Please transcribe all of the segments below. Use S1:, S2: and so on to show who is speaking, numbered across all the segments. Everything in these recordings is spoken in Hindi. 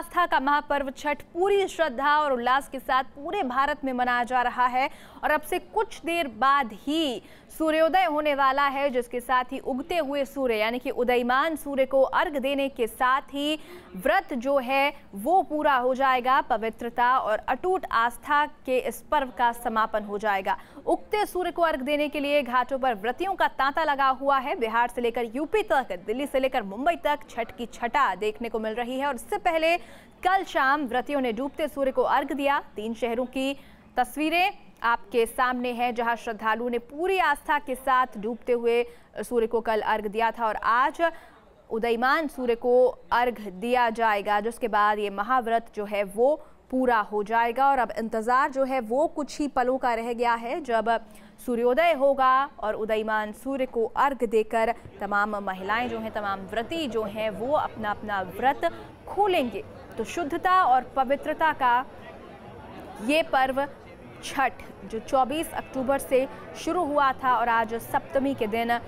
S1: आस्था का महापर्व छठ पूरी श्रद्धा और उल्लास के साथ पूरे भारत में मनाया जा रहा है और अब से कुछ देर बाद ही सूर्योदय होने वाला है, जिसके साथ ही उगते हुए सूर्य यानी कि उदयमान सूर्य को अर्घ देने के साथ ही व्रत जो है वो पूरा हो जाएगा। पवित्रता और अटूट आस्था के इस पर्व का समापन हो जाएगा। उगते सूर्य को अर्घ देने के लिए घाटों पर व्रतियों का तांता लगा हुआ है। बिहार से लेकर यूपी तक, दिल्ली से लेकर मुंबई तक छठ की छटा देखने को मिल रही है और इससे पहले कल शाम व्रतियों ने डूबते सूर्य को अर्घ दिया। 3 शहरों की तस्वीरें आपके सामने है, जहां श्रद्धालुओं ने पूरी आस्था के साथ डूबते हुए सूर्य को कल अर्घ दिया था और आज उदयमान सूर्य को अर्घ दिया जाएगा, जिसके बाद ये महाव्रत जो है वो पूरा हो जाएगा। और अब इंतजार जो है वो कुछ ही पलों का रह गया है, जब सूर्योदय होगा और उदयमान सूर्य को अर्घ देकर तमाम महिलाएं जो हैं, तमाम व्रती जो हैं वो अपना अपना व्रत खोलेंगे। तो शुद्धता और पवित्रता का ये पर्व छठ जो 24 अक्टूबर से शुरू हुआ था और आज सप्तमी के दिन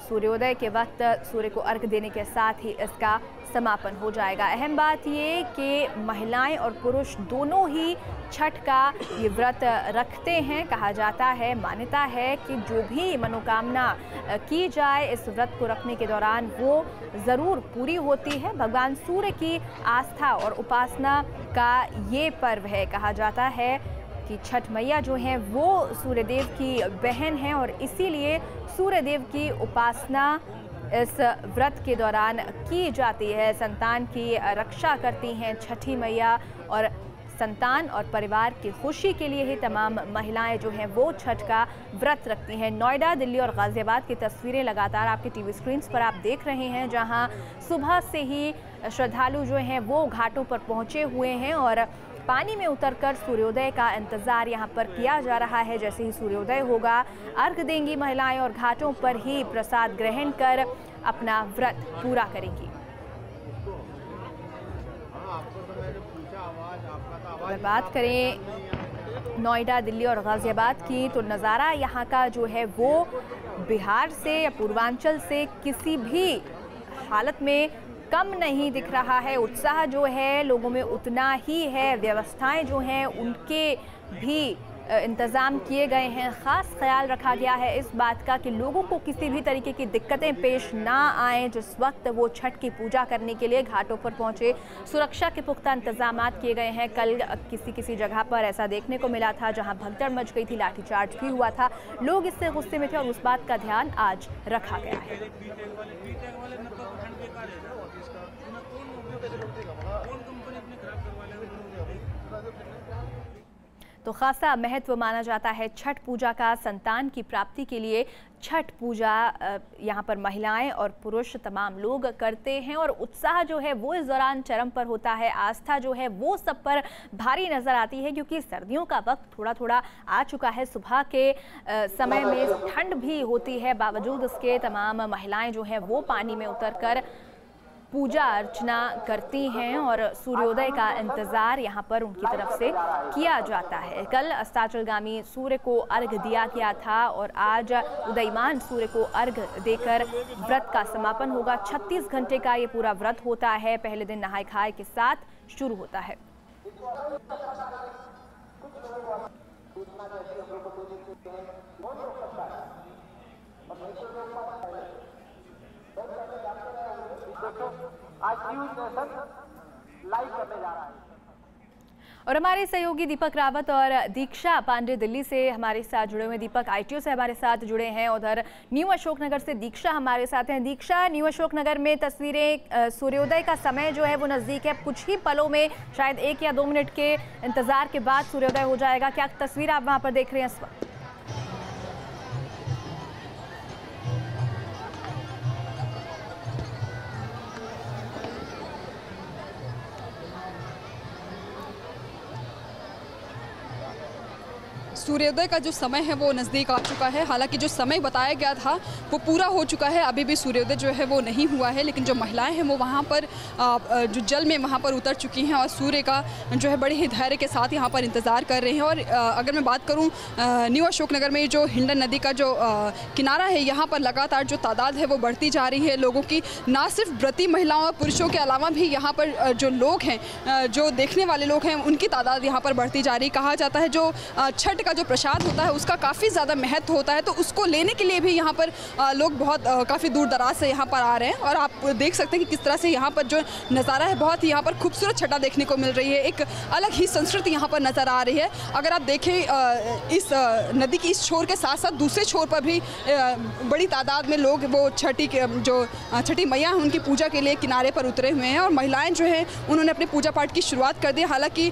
S1: सूर्योदय के वक्त सूर्य को अर्घ देने के साथ ही इसका समापन हो जाएगा। अहम बात ये कि महिलाएं और पुरुष दोनों ही छठ का ये व्रत रखते हैं। कहा जाता है, मान्यता है कि जो भी मनोकामना की जाए इस व्रत को रखने के दौरान वो ज़रूर पूरी होती है। भगवान सूर्य की आस्था और उपासना का ये पर्व है। कहा जाता है कि छठ मैया जो हैं वो सूर्यदेव की बहन हैं और इसीलिए सूर्यदेव की उपासना इस व्रत के दौरान की जाती है। संतान की रक्षा करती हैं छठी मैया और संतान और परिवार की खुशी के लिए ही तमाम महिलाएं जो हैं वो छठ का व्रत रखती हैं। नोएडा, दिल्ली और गाजियाबाद की तस्वीरें लगातार आपके टीवी स्क्रीन्स पर आप देख रहे हैं, जहां सुबह से ही श्रद्धालु जो हैं वो घाटों पर पहुंचे हुए हैं और पानी में उतरकर सूर्योदय का इंतजार यहां पर किया जा रहा है। जैसे ही सूर्योदय होगा अर्घ देंगी महिलाएं और घाटों पर ही प्रसाद ग्रहण कर अपना व्रत पूरा करेंगी। अगर बात करें नोएडा, दिल्ली और गाजियाबाद की, तो नज़ारा यहाँ का जो है वो बिहार से या पूर्वांचल से किसी भी हालत में कम नहीं दिख रहा है। उत्साह जो है लोगों में उतना ही है। व्यवस्थाएं जो हैं उनके भी इंतज़ाम किए गए हैं। ख़ास ख्याल रखा गया है इस बात का कि लोगों को किसी भी तरीके की दिक्कतें पेश ना आएँ जिस वक्त वो छठ की पूजा करने के लिए घाटों पर पहुंचे। सुरक्षा के पुख्ता इंतजाम किए गए हैं। कल किसी जगह पर ऐसा देखने को मिला था जहां भगदड़ मच गई थी, लाठीचार्ज भी हुआ था। लोग इससे गुस्से में थे और उस बात का ध्यान आज रखा गया है। तो खासा महत्व माना जाता है छठ पूजा का। संतान की प्राप्ति के लिए छठ पूजा यहाँ पर महिलाएं और पुरुष तमाम लोग करते हैं और उत्साह जो है वो इस दौरान चरम पर होता है। आस्था जो है वो सब पर भारी नजर आती है, क्योंकि सर्दियों का वक्त थोड़ा थोड़ा आ चुका है। सुबह के समय में ठंड भी होती है, बावजूद उसके तमाम महिलाएं जो हैं वो पानी में उतरकर पूजा अर्चना करती हैं और सूर्योदय का इंतजार यहाँ पर उनकी तरफ से किया जाता है। कल अस्ताचलगामी सूर्य को अर्घ दिया गया था और आज उदयमान सूर्य को अर्घ देकर व्रत का समापन होगा। 36 घंटे का ये पूरा व्रत होता है। पहले दिन नहाय खाए के साथ शुरू होता है। और हमारे सहयोगी दीपक रावत और दीक्षा पांडे दिल्ली से हमारे साथ जुड़े हुए। दीपक आईटीओ से हमारे साथ जुड़े हैं, उधर न्यू अशोकनगर से दीक्षा हमारे साथ हैं। दीक्षा, न्यू अशोकनगर में तस्वीरें, सूर्योदय का समय जो है वो नज़दीक है। कुछ ही पलों में, शायद 1 या 2 मिनट के इंतजार के बाद सूर्योदय हो जाएगा। क्या तस्वीर आप वहाँ पर देख रहे हैं इस वक्त?
S2: सूर्योदय का जो समय है वो नज़दीक आ चुका है। हालांकि जो समय बताया गया था वो पूरा हो चुका है, अभी भी सूर्योदय जो है वो नहीं हुआ है। लेकिन जो महिलाएं हैं वो वहाँ पर जो जल में वहाँ पर उतर चुकी हैं और सूर्य का जो है बड़े ही धैर्य के साथ यहाँ पर इंतज़ार कर रहे हैं। और अगर मैं बात करूँ न्यू अशोकनगर में जो हिंडन नदी का जो किनारा है, यहाँ पर लगातार जो तादाद है वो बढ़ती जा रही है लोगों की। ना सिर्फ व्रती महिलाओं और पुरुषों के अलावा भी यहाँ पर जो लोग हैं, जो देखने वाले लोग हैं, उनकी तादाद यहाँ पर बढ़ती जा रही। कहा जाता है जो छठ का जो प्रसाद होता है उसका काफ़ी ज़्यादा महत्व होता है, तो उसको लेने के लिए भी यहाँ पर लोग बहुत काफ़ी दूर दराज से यहाँ पर आ रहे हैं। और आप देख सकते हैं कि किस तरह से यहाँ पर जो नज़ारा है, बहुत ही यहाँ पर खूबसूरत छटा देखने को मिल रही है। एक अलग ही संस्कृति यहाँ पर नज़र आ रही है। अगर आप देखें इस नदी की इस छोर के साथ साथ दूसरे छोर पर भी बड़ी तादाद में लोग वो छठी मैया हैं उनकी पूजा के लिए किनारे पर उतरे हुए हैं। और महिलाएं जो हैं उन्होंने अपने पूजा पाठ की शुरुआत कर दी। हालांकि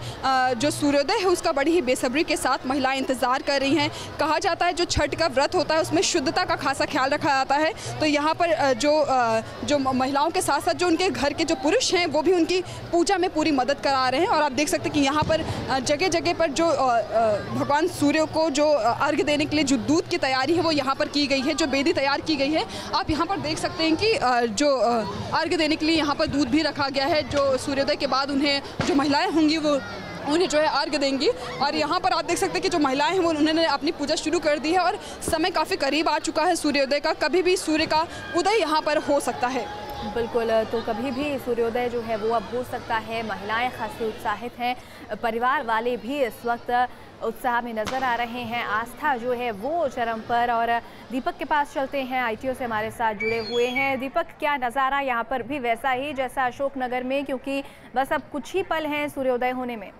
S2: जो सूर्योदय है उसका बड़ी ही बेसब्री के साथ महिलाएं इंतजार कर रही हैं। कहा जाता है जो छठ का व्रत होता है उसमें शुद्धता का खासा ख्याल रखा जाता है। तो यहाँ पर जो महिलाओं के साथ साथ जो उनके घर के जो पुरुष हैं वो भी उनकी पूजा में पूरी मदद करा रहे हैं। और आप देख सकते हैं कि यहाँ पर जगह जगह पर जो भगवान सूर्य को जो अर्घ्य देने के लिए जो दूध की तैयारी है वो यहाँ पर की गई है, जो बेदी तैयार की गई है। आप यहाँ पर देख सकते हैं कि जो अर्घ्य देने के लिए यहाँ पर दूध भी रखा गया है। जो सूर्योदय के बाद उन्हें जो महिलाएं होंगी वो उन्हें जो है अर्घ्य देंगी। और यहाँ पर आप देख सकते हैं कि जो महिलाएं हैं वो उन्होंने अपनी पूजा शुरू कर दी है और समय काफ़ी करीब आ चुका है सूर्योदय का। कभी भी सूर्य का उदय यहाँ पर हो सकता है।
S1: बिल्कुल, तो कभी भी सूर्योदय जो है वो अब हो सकता है। महिलाएं खासी उत्साहित हैं, परिवार वाले भी इस वक्त उत्साह में नज़र आ रहे हैं। आस्था जो है वो चरम पर। और दीपक के पास चलते हैं, ITO से हमारे साथ जुड़े हुए हैं। दीपक, क्या नज़ारा यहाँ पर भी वैसा ही जैसा अशोकनगर में, क्योंकि बस अब कुछ ही पल हैं सूर्योदय होने में?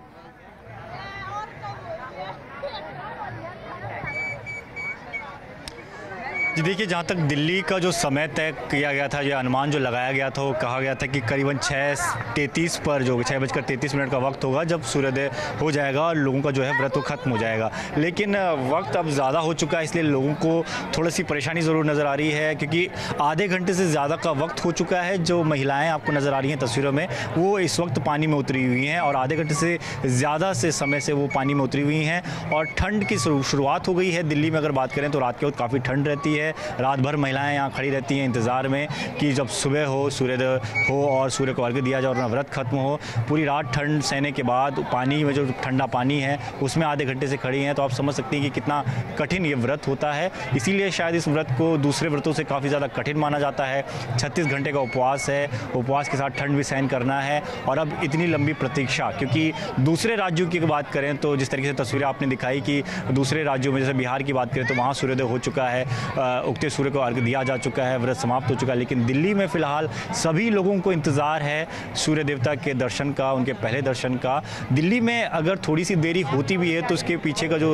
S3: जी देखिए, जहाँ तक दिल्ली का जो समय तय किया गया था, ये अनुमान जो लगाया गया था, वो कहा गया था कि करीबन 6:33 पर जो 6:33 का वक्त होगा जब सूर्योदय हो जाएगा और लोगों का जो है व्रत वो खत्म हो जाएगा। लेकिन वक्त अब ज़्यादा हो चुका है, इसलिए लोगों को थोड़ी सी परेशानी ज़रूर नज़र आ रही है, क्योंकि आधे घंटे से ज़्यादा का वक्त हो चुका है। जो महिलाएँ आपको नज़र आ रही हैं तस्वीरों में, वो इस वक्त पानी में उतरी हुई हैं और आधे घंटे से ज़्यादा से समय से वो पानी में उतरी हुई हैं। और ठंड की शुरुआत हो गई है। दिल्ली में अगर बात करें तो रात के वक्त काफ़ी ठंड रहती है। रात भर महिलाएं यहाँ खड़ी रहती हैं इंतज़ार में कि जब सुबह हो, सूर्योदय हो और सूर्य को अर्घ्य दिया जाए और अपना व्रत खत्म हो। पूरी रात ठंड सहने के बाद पानी में जो ठंडा पानी है उसमें आधे घंटे से खड़ी हैं, तो आप समझ सकते हैं कि कितना कठिन ये व्रत होता है। इसीलिए शायद इस व्रत को दूसरे व्रतों से काफ़ी ज़्यादा कठिन माना जाता है। 36 घंटे का उपवास है, उपवास के साथ ठंड भी सहन करना है और अब इतनी लंबी प्रतीक्षा। क्योंकि दूसरे राज्यों की बात करें तो जिस तरीके से तस्वीरें आपने दिखाई कि दूसरे राज्यों में जैसे बिहार की बात करें तो वहाँ सूर्योदय हो चुका है, उगते सूर्य को अर्घ्य दिया जा चुका है, व्रत समाप्त हो चुका है। लेकिन दिल्ली में फ़िलहाल सभी लोगों को इंतज़ार है सूर्य देवता के दर्शन का, उनके पहले दर्शन का। दिल्ली में अगर थोड़ी सी देरी होती भी है तो उसके पीछे का जो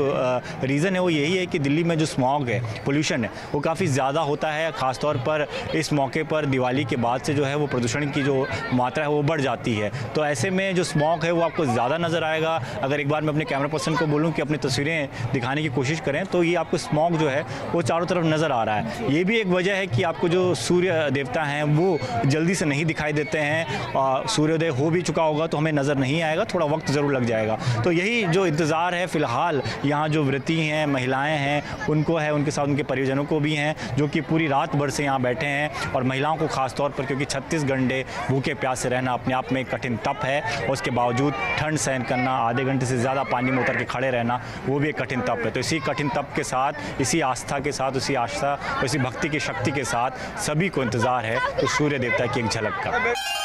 S3: रीज़न है वो यही है कि दिल्ली में जो स्मॉग है, पोल्यूशन है, वो काफ़ी ज़्यादा होता है। ख़ासतौर पर इस मौके पर दिवाली के बाद से जो है वो प्रदूषण की जो मात्रा है वो बढ़ जाती है। तो ऐसे में जो स्मॉग है वो आपको ज़्यादा नज़र आएगा। अगर एक बार मैं अपने कैमरा पर्सन को बोलूँ कि अपनी तस्वीरें दिखाने की कोशिश करें तो ये आपको स्मॉग जो है वो चारों तरफ नज़र आ रहा है। ये भी एक वजह है कि आपको जो सूर्य देवता हैं वो जल्दी से नहीं दिखाई देते हैं। सूर्योदय हो भी चुका होगा तो हमें नज़र नहीं आएगा, थोड़ा वक्त ज़रूर लग जाएगा। तो यही जो इंतज़ार है फ़िलहाल यहाँ जो व्रती हैं, महिलाएं हैं, उनको है, उनके साथ उनके परिजनों को भी हैं जो कि पूरी रात भर से यहाँ बैठे हैं। और महिलाओं को ख़ास तौर पर, क्योंकि 36 घंटे भूखे प्यासे रहना अपने आप में एक कठिन तप है और उसके बावजूद ठंड सहन करना, आधे घंटे से ज़्यादा पानी में उतर के खड़े रहना, वो भी एक कठिन तप है। तो इसी कठिन तप के साथ, इसी आस्था के साथ, इसी आस्था, इसी भक्ति की शक्ति के साथ सभी को इंतज़ार है तो सूर्य देवता की एक झलक का।